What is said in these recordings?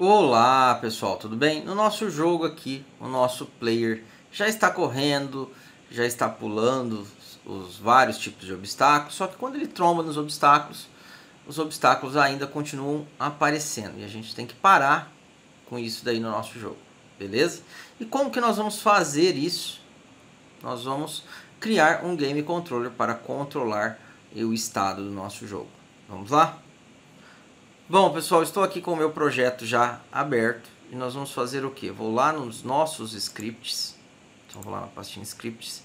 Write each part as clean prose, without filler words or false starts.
Olá pessoal, tudo bem? No nosso jogo aqui, o nosso player já está correndo, já está pulando os vários tipos de obstáculos, só que quando ele tromba nos obstáculos, os obstáculos ainda continuam aparecendo e a gente tem que parar com isso daí no nosso jogo, beleza? E como que nós vamos fazer isso? Nós vamos criar um game controller para controlar o estado do nosso jogo. Vamos lá? Bom pessoal, estou aqui com o meu projeto já aberto e nós vamos fazer o que? Vou lá nos nossos scripts, então vou lá na pastinha scripts,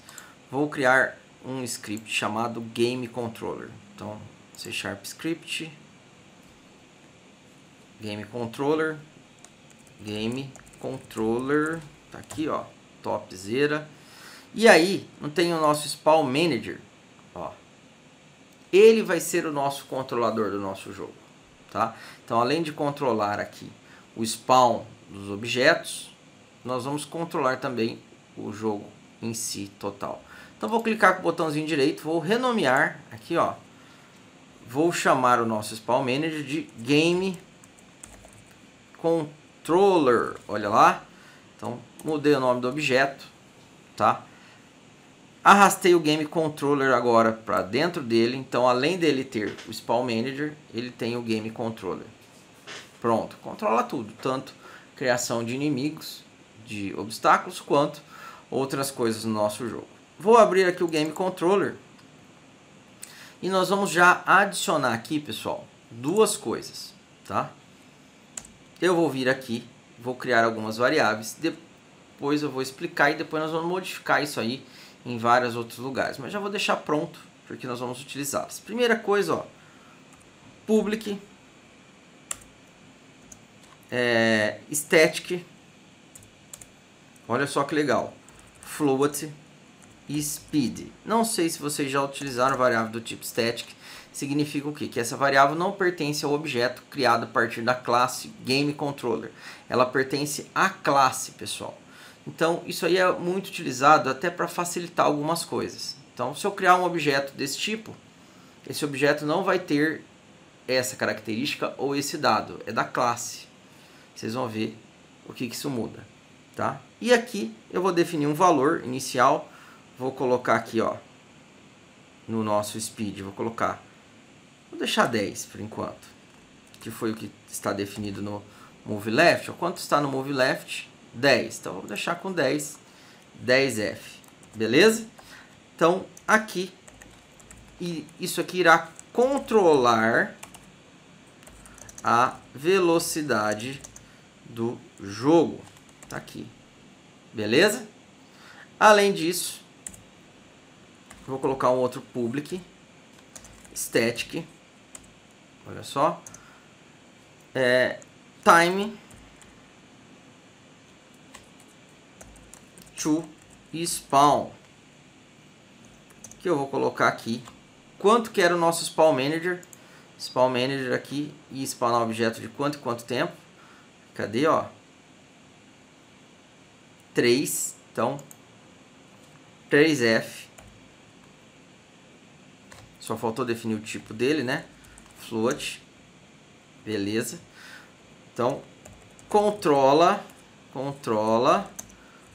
vou criar um script chamado game controller. Então C# script, game controller, tá aqui ó, topzera. E aí, não tem o nosso spawn manager, ó, ele vai ser o nosso controlador do nosso jogo. Tá? Então, além de controlar aqui o spawn dos objetos, nós vamos controlar também o jogo em si total. Então, vou clicar com o botãozinho direito, vou renomear aqui, ó. Vou chamar o nosso spawn manager de game controller. Olha lá. Então, mudei o nome do objeto, tá? Arrastei o game controller agora para dentro dele, então além dele ter o spawn manager, ele tem o game controller. Pronto, controla tudo, tanto criação de inimigos, de obstáculos, quanto outras coisas no nosso jogo. Vou abrir aqui o game controller e nós vamos já adicionar aqui, pessoal, duas coisas, tá? Eu vou vir aqui, vou criar algumas variáveis, depois eu vou explicar e depois nós vamos modificar isso aí em vários outros lugares, mas já vou deixar pronto porque nós vamos utilizá-las. Primeira coisa, ó, public static, olha só que legal, float e speed. Não sei se vocês já utilizaram variável do tipo static. Significa o quê? Que essa variável não pertence ao objeto criado a partir da classe game controller, ela pertence à classe, pessoal. Então, isso aí é muito utilizado até para facilitar algumas coisas. Então, se eu criar um objeto desse tipo, esse objeto não vai ter essa característica ou esse dado. É da classe. Vocês vão ver o que isso muda. Tá? E aqui eu vou definir um valor inicial. Vou colocar aqui, ó, no nosso speed, vou deixar 10 por enquanto. Que foi o que está definido no move left. Quanto está no move left? 10, então vou deixar com 10, 10F, beleza? Então aqui, isso aqui irá controlar a velocidade do jogo, tá aqui, beleza? Além disso, vou colocar um outro public, static, olha só, time to spawn, que eu vou colocar aqui quanto que era o nosso spawn manager aqui, e spawnar objeto de quanto e quanto tempo. Cadê, ó, 3, então 3F, só faltou definir o tipo dele, né? Float, beleza. Então controla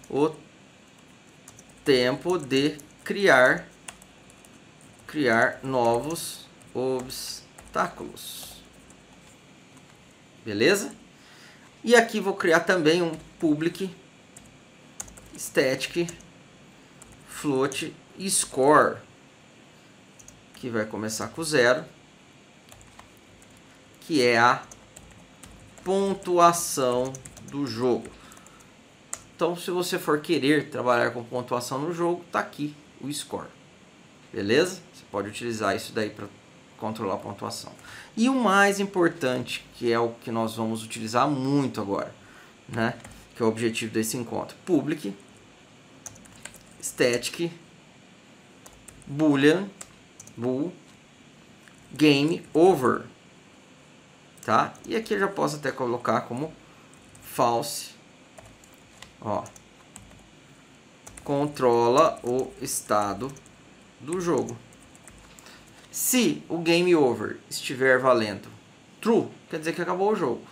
o tempo de criar novos obstáculos, beleza? E aqui vou criar também um public static float score, que vai começar com 0, que é a pontuação do jogo. Então, se você for querer trabalhar com pontuação no jogo, tá aqui o score. Beleza? Você pode utilizar isso daí para controlar a pontuação. E o mais importante, que é o que nós vamos utilizar muito agora, né? Que é o objetivo desse encontro. Public static boolean bool game over, tá? E aqui eu já posso até colocar como false. Ó, controla o estado do jogo. Se o game over estiver valendo true, quer dizer que acabou o jogo.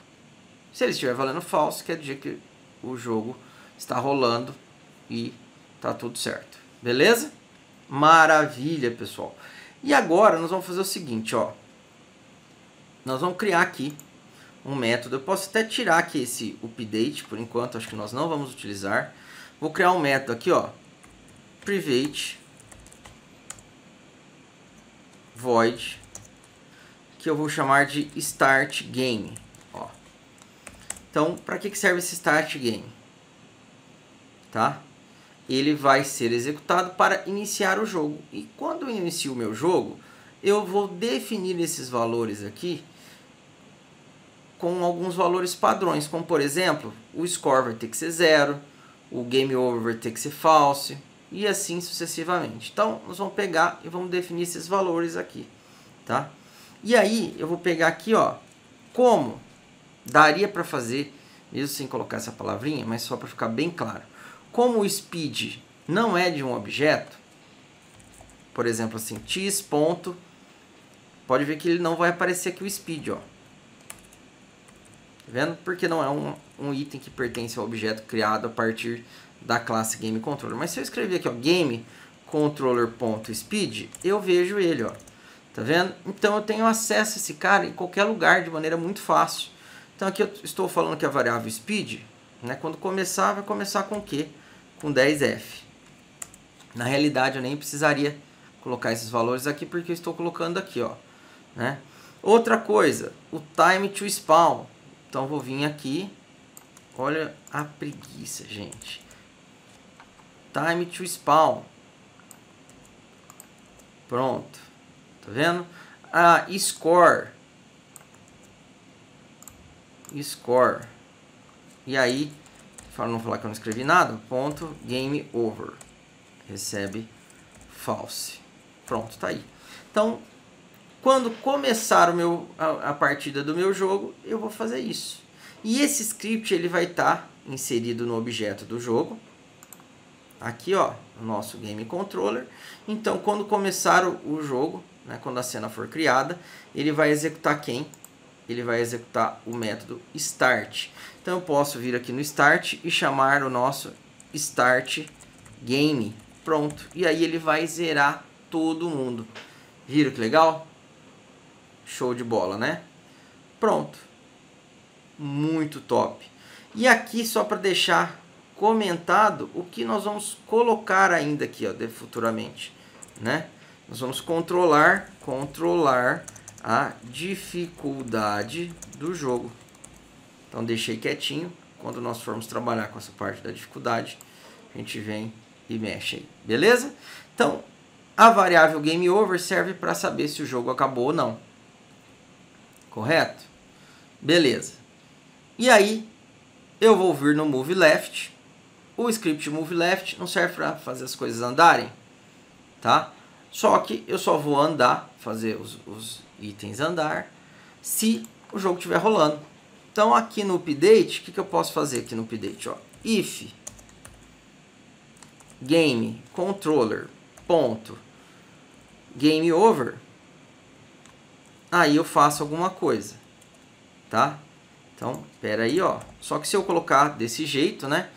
Se ele estiver valendo false, quer dizer que o jogo está rolando e tá tudo certo. Beleza? Maravilha, pessoal. E agora nós vamos fazer o seguinte, ó. Nós vamos criar aqui um método. Eu posso até tirar aqui esse update, por enquanto, acho que nós não vamos utilizar. Vou criar um método aqui, ó. Private void, que eu vou chamar de start game, ó. Então, para que serve esse start game? Tá? Ele vai ser executado para iniciar o jogo. E quando eu inicio o meu jogo, eu vou definir esses valores aqui com alguns valores padrões, como por exemplo, o score vai ter que ser 0, o game over vai ter que ser false, e assim sucessivamente. Então, nós vamos pegar e vamos definir esses valores aqui, tá? E aí, eu vou pegar aqui, ó, como daria para fazer, mesmo sem colocar essa palavrinha, mas só para ficar bem claro. Como o speed não é de um objeto, por exemplo, assim, x ponto, pode ver que ele não vai aparecer aqui o speed, ó. Tá vendo? Porque não é um item que pertence ao objeto criado a partir da classe GameController. Mas se eu escrever aqui, ó, GameController.speed, eu vejo ele, ó. Tá vendo? Então eu tenho acesso a esse cara em qualquer lugar de maneira muito fácil. Então aqui eu estou falando que a variável speed, né, quando começar, vai começar com o quê? Com 10F. Na realidade eu nem precisaria colocar esses valores aqui porque eu estou colocando aqui, ó, né? Outra coisa, o time to spawn. Então vou vir aqui, olha a preguiça, gente. Time to spawn. Pronto. Tá vendo? Ah, score. Score. E aí, para não falar que eu não escrevi nada, ponto game over. Recebe false. Pronto, tá aí. Então, quando começar a partida do meu jogo, eu vou fazer isso. E esse script ele vai estar inserido no objeto do jogo. Aqui, ó, o nosso game controller. Então, quando começar o jogo, né, quando a cena for criada, ele vai executar quem? Ele vai executar o método start. Então, eu posso vir aqui no start e chamar o nosso start game. Pronto. E aí ele vai zerar todo mundo. Viram que legal? Show de bola, né? Pronto. Muito top. E aqui, só para deixar comentado, o que nós vamos colocar ainda aqui, ó, futuramente, né? Nós vamos controlar a dificuldade do jogo. Então, deixei quietinho. Quando nós formos trabalhar com essa parte da dificuldade, a gente vem e mexe aí. Beleza? Então, a variável game over serve para saber se o jogo acabou ou não. Correto? Beleza. E aí, eu vou vir no move left. O script move left não serve para fazer as coisas andarem, tá? Só que eu só vou andar, fazer os itens andar, se o jogo estiver rolando. Então, aqui no update, o que eu posso fazer aqui no update? Ó, if game controller ponto game over, aí eu faço alguma coisa, tá? Então, espera aí, ó. Só que se eu colocar desse jeito, né,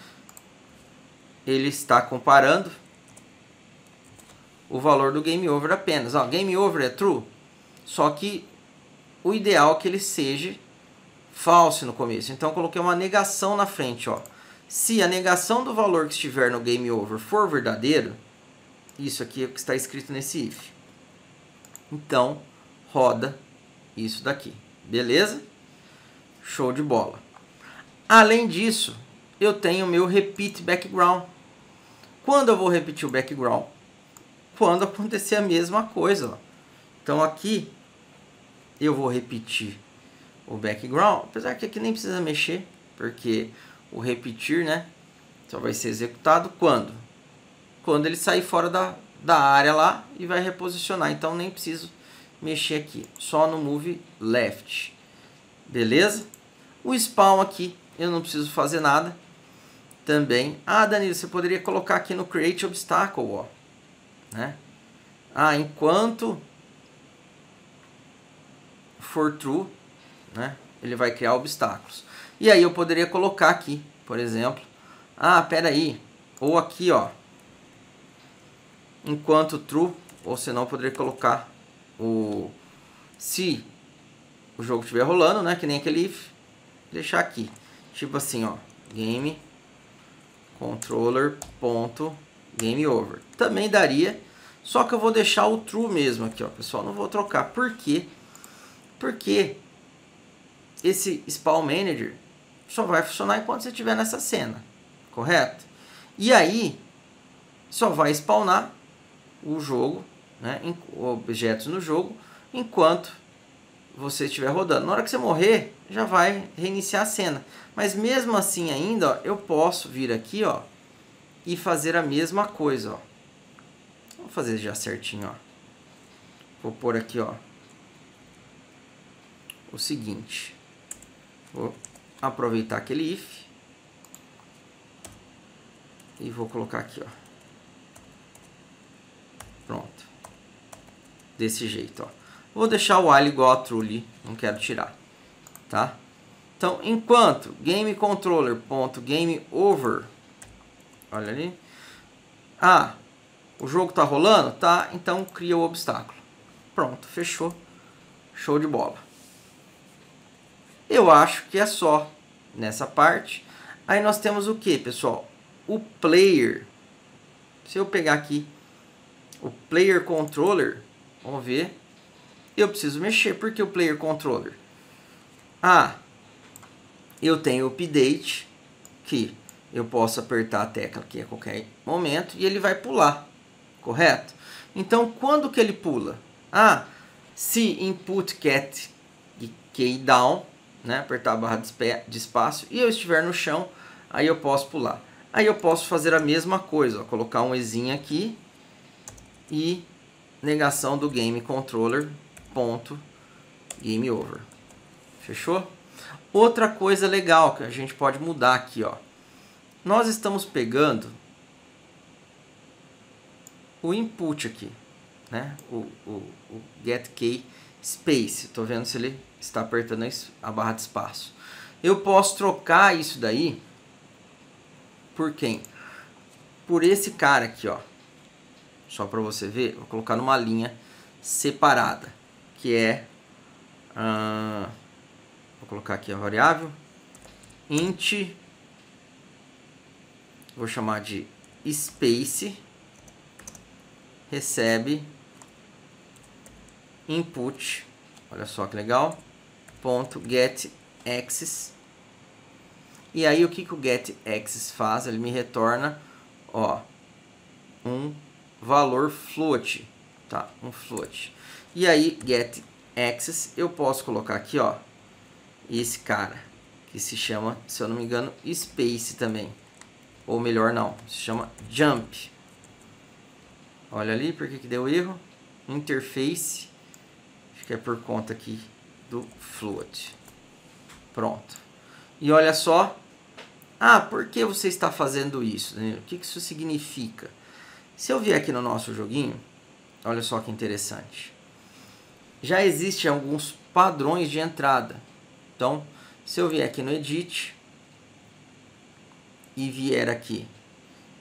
ele está comparando o valor do game over apenas. Ó, game over é true, só que o ideal é que ele seja false no começo. Então, eu coloquei uma negação na frente, ó. Se a negação do valor que estiver no game over for verdadeiro, isso aqui é o que está escrito nesse if. Então, roda isso daqui. Beleza? Show de bola. Além disso, eu tenho o meu repeat background. Quando eu vou repetir o background? Quando acontecer a mesma coisa. Ó. Então aqui eu vou repetir o background, apesar que aqui nem precisa mexer, porque o repetir, né, só vai ser executado quando? Quando ele sair fora da área lá e vai reposicionar. Então nem preciso mexer aqui, só no move left. Beleza? O spawn aqui, eu não preciso fazer nada. Também. Ah, Danilo, você poderia colocar aqui no create obstacle, ó. Né? Ah, enquanto for true, né, ele vai criar obstáculos. E aí eu poderia colocar aqui, por exemplo, pera aí, ou aqui, ó, enquanto true, ou senão eu poderia colocar se o jogo estiver rolando, né, que nem aquele if, deixar aqui, tipo assim, ó, game controller ponto game over. Também daria, só que eu vou deixar o true mesmo aqui, ó, pessoal, não vou trocar. Por quê? Porque esse spawn manager só vai funcionar enquanto você estiver nessa cena, correto? E aí só vai spawnar o jogo, né, objetos no jogo, enquanto você estiver rodando. Na hora que você morrer, já vai reiniciar a cena. Mas mesmo assim ainda, ó, eu posso vir aqui, ó, e fazer a mesma coisa, ó. Vou fazer já certinho, ó. Vou pôr aqui, ó, o seguinte. Vou aproveitar aquele if e vou colocar aqui, ó. Pronto. Desse jeito, ó. Vou deixar o while igual a true ali, não quero tirar, tá? Então, enquanto game controller ponto game over, olha ali. O jogo tá rolando, tá? Então cria o obstáculo. Pronto, fechou. Show de bola. Eu acho que é só nessa parte. Aí nós temos o que, pessoal? O player. Se eu pegar aqui o player controller, vamos ver. Eu preciso mexer, porque o player controller? Eu tenho o update, que eu posso apertar a tecla aqui a qualquer momento e ele vai pular, correto? Então, quando que ele pula? Se input get key down, né, apertar a barra de espaço, e eu estiver no chão, aí eu posso pular. Aí eu posso fazer a mesma coisa, ó, colocar um ezinho aqui e negação do game controller ponto game over. Fechou? Outra coisa legal que a gente pode mudar aqui, ó. Nós estamos pegando o input aqui, né? O get key space. Estou vendo se ele está apertando a barra de espaço. Eu posso trocar isso daí por quem? Por esse cara aqui, ó. Só para você ver, vou colocar numa linha separada, que é vou colocar aqui a variável int, vou chamar de space, recebe input, olha só que legal, ponto get axis. E aí o que o get axis faz? Ele me retorna, ó, um valor float, tá? Um float. E aí get axis eu posso colocar aqui, ó, esse cara que se chama, se eu não me engano, space também, ou melhor não, se chama jump. Olha ali por que deu erro, interface, acho que é por conta aqui do float. Pronto. E olha só, por que você está fazendo isso, né? O que isso significa? Se eu vier aqui no nosso joguinho, olha só que interessante. Já existem alguns padrões de entrada. Então, se eu vier aqui no Edit e vier aqui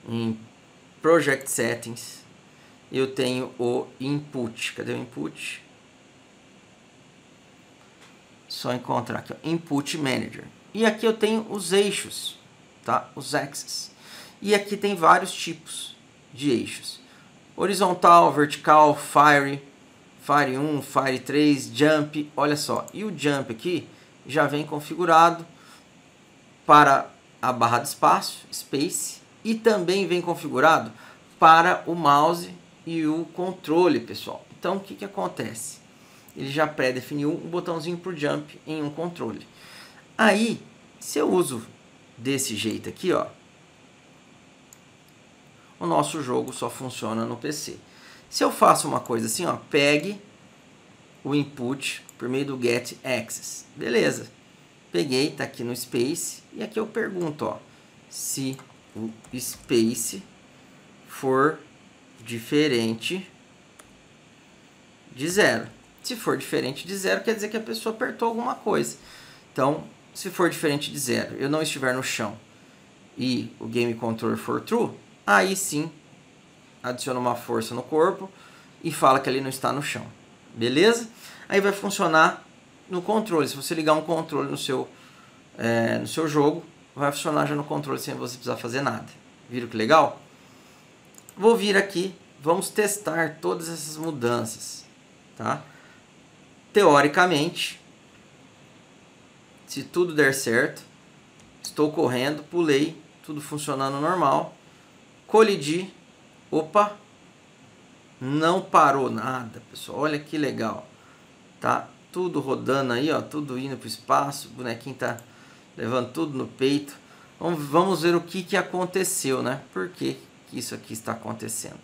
em Project Settings, eu tenho o Input. Cadê o Input? Só encontrar aqui, ó, Input Manager. E aqui eu tenho os eixos, tá? Os axes. E aqui tem vários tipos de eixos. Horizontal, vertical, Fire, Fire 1, Fire 3, Jump. Olha só, e o Jump aqui já vem configurado para a barra de espaço, Space, e também vem configurado para o mouse e o controle, pessoal. Então, o que acontece? Ele já pré-definiu um botãozinho para o Jump em um controle. Aí, se eu uso desse jeito aqui, ó, o nosso jogo só funciona no PC. Se eu faço uma coisa assim, ó, pegue o input por meio do get access. Beleza. Peguei, tá aqui no space, e aqui eu pergunto, ó, se o space for diferente de 0. Se for diferente de 0, quer dizer que a pessoa apertou alguma coisa. Então, se for diferente de 0, eu não estiver no chão e o game controller for true, aí sim adiciona uma força no corpo e fala que ele não está no chão. Beleza? Aí vai funcionar no controle. Se você ligar um controle no seu jogo, vai funcionar já no controle sem você precisar fazer nada. Viram que legal? Vou vir aqui, vamos testar todas essas mudanças, tá? Teoricamente, se tudo der certo, estou correndo, pulei, tudo funcionando normal, colidi, opa, não parou nada, pessoal, olha que legal, tá? Tudo rodando aí, ó, tudo indo para o espaço, o bonequinho tá levando tudo no peito. Vamos ver o que aconteceu, né? Por que isso aqui está acontecendo?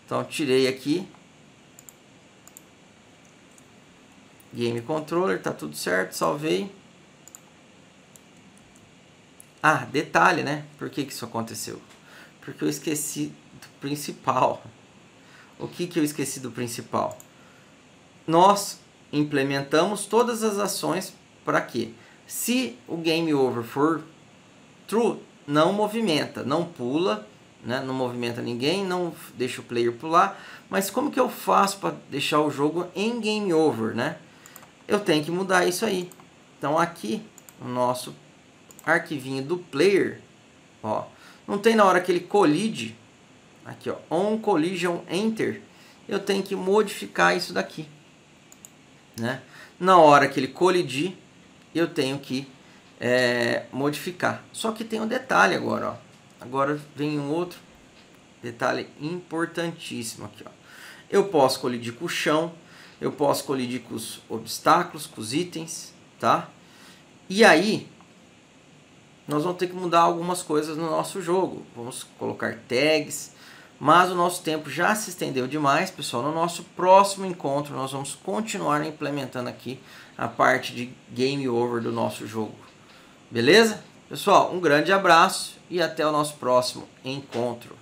Então, tirei aqui. Game Controller, tá tudo certo, salvei. Ah, detalhe, né? Por que isso aconteceu? Porque eu esqueci do principal. O que eu esqueci do principal? Nós implementamos todas as ações para quê? Se o Game Over for true, não movimenta, não pula, né? Não movimenta ninguém, não deixa o player pular. Mas como que eu faço para deixar o jogo em Game Over, né? Eu tenho que mudar isso aí. Então aqui, no nosso arquivinho do player, ó, não tem na hora que ele colide, aqui ó, on collision enter, eu tenho que modificar isso daqui, né? Na hora que ele colidir, eu tenho que modificar. Só que tem um detalhe agora, ó. Agora vem um outro detalhe importantíssimo aqui, ó. Eu posso colidir com o chão, eu posso colidir com os obstáculos, com os itens, tá? E aí, nós vamos ter que mudar algumas coisas no nosso jogo. Vamos colocar tags, mas o nosso tempo já se estendeu demais, pessoal. No nosso próximo encontro, nós vamos continuar implementando aqui a parte de Game Over do nosso jogo. Beleza? Pessoal, um grande abraço e até o nosso próximo encontro.